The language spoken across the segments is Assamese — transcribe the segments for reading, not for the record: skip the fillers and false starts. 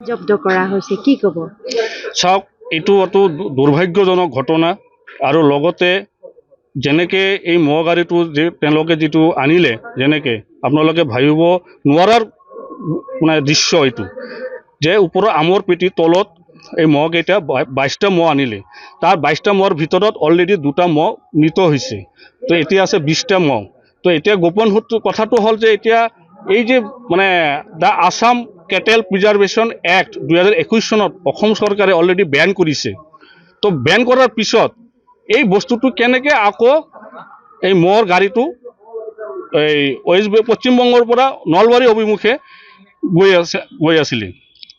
জব্দ কৰা হৈছে কি ক'ব? চাওক, এইটো অতি দুৰ্ভাগ্যজনক ঘটনা। আৰু লগতে যেনেকৈ এই মহ গাড়ীটো যে তেওঁলোকে যিটো আনিলে, যেনেকৈ আপোনালোকে ভাবিব নোৱাৰাৰ মানে দৃশ্য এইটো, যে ওপৰৰ আমৰ পেটিৰ তলত এই মহকেইটা 22টা মহ আনিলে। তাৰ 22টা মহৰ ভিতৰত অলৰেডি 2টা মহ মৃত হৈছে। তো এতিয়া আছে 20টা মহ। তো এতিয়া গোপন কথাটো হ'ল যে এতিয়া এই যে মানে the Assam kettle preservation act 2021 চনত অসম চৰকাৰে অলৰেডি বেন কৰিছে। তো বেন কৰাৰ পিছত এই বস্তুটো কেনেকৈ আকৌ এই মহৰ গাড়ীটো এই পশ্চিমবংগৰ পৰা নলবাৰী অভিমুখে গৈ আছিলে।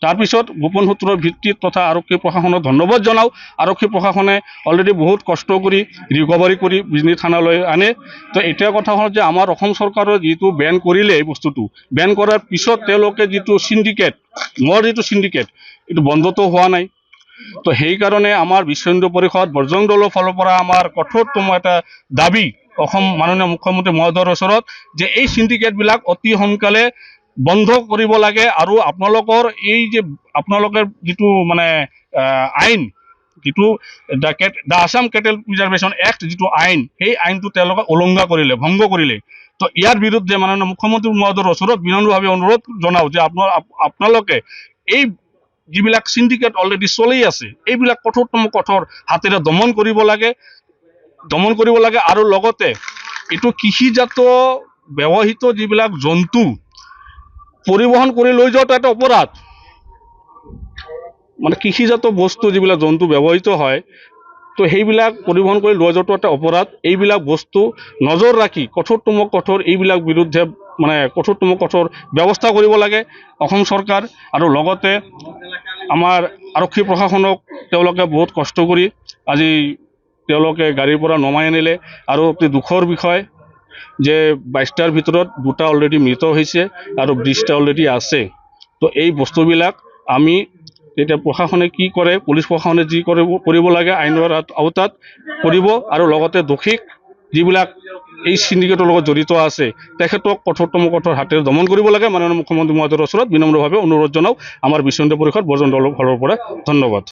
তাৰপিছত গোপন সূত্ৰৰ ভিত্তিত তথা আৰক্ষী প্ৰশাসনক ধন্যবাদ জনাওঁ। আৰক্ষী প্ৰশাসনে অলৰেডি বহুত কষ্ট কৰি ৰিকভাৰী কৰি বিজনী থানালৈ আনে। তো এতিয়া কথা হ'ল যে আমাৰ অসম চৰকাৰৰ যিটো বেন কৰিলে এই বস্তুটো, বেন কৰাৰ পিছত তেওঁলোকে যিটো চিণ্ডিকেট, মহৰ যিটো চিণ্ডিকেট, এইটো বন্ধটো হোৱা নাই। তো সেইকাৰণে আমাৰ বিশ্ব হিন্দু পৰিষদ বজৰং দলৰ ফালৰ পৰা আমাৰ কঠোৰতম এটা দাবী অসম মাননীয় মুখ্যমন্ত্ৰী মহোদয়ৰ ওচৰত, যে এই চিণ্ডিকেটবিলাক অতি সোনকালে বন্ধ কৰিব লাগে। আৰু আপোনালোকৰ এই যে আপোনালোকৰ যিটো মানে আইন, যিটো the Assam kettle preservation act যিটো আইন, সেই আইনটো তেওঁলোকে উলংঘা কৰিলে, ভংগ কৰিলে। তো ইয়াৰ বিৰুদ্ধে মাননীয় মুখ্যমন্ত্ৰী মহোদয়ৰ ওচৰত বিনম্ৰভাৱে অনুৰোধ জনাওঁ যে আপোনালোকে এই যিবিলাক চিণ্ডিকেট অলৰেডি চলি আছে, এইবিলাক কঠোৰ হাতেৰে দমন কৰিব লাগে। আৰু লগতে এইটো কৃষিজাত ব্যৱহৃত যিবিলাক জন্তু পৰিবহণ কৰি লৈ যোৱাটো এটা অপৰাধ। মানে কৃষিজাত বস্তু যিবিলাক জন্তু ব্যৱহৃত হয়, তো সেইবিলাক পৰিবহণ কৰি লৈ যোৱাটো এটা অপৰাধ। এইবিলাক বস্তু নজৰ ৰাখি কঠোৰ এইবিলাক বিৰুদ্ধে মানে কঠোৰ ব্যৱস্থা কৰিব লাগে অসম চৰকাৰ। আৰু লগতে আমাৰ আৰক্ষী প্ৰশাসনক তেওঁলোকে বহুত কষ্ট কৰি আজি তেওঁলোকে গাড়ীৰ পৰা নমাই আনিলে। আৰু অতি দুখৰ বিষয় যে 22টাৰ ভিতৰত 2টা অলৰেডি মৃত হৈছে আৰু 20টা অলৰেডি আছে। তো এই বস্তুবিলাক আমি এতিয়া প্ৰশাসনে কি কৰে, পুলিচ প্ৰশাসনে যি কৰিব লাগে আইনৰ আওতাত কৰিব। আৰু লগতে দোষীক যিবিলাক এই চিণ্ডিকেটৰ লগত জড়িত আছে তেখেতক কঠোৰ হাতেৰে দমন কৰিব লাগে। মাননীয় মুখ্যমন্ত্ৰী মহোদয়ৰ ওচৰত বিনম্ৰভাৱে অনুৰোধ জনাওঁ আমাৰ বিশ্ব হিন্দু পৰিষদ বজৰং দলৰ ফালৰ পৰা। ধন্যবাদ।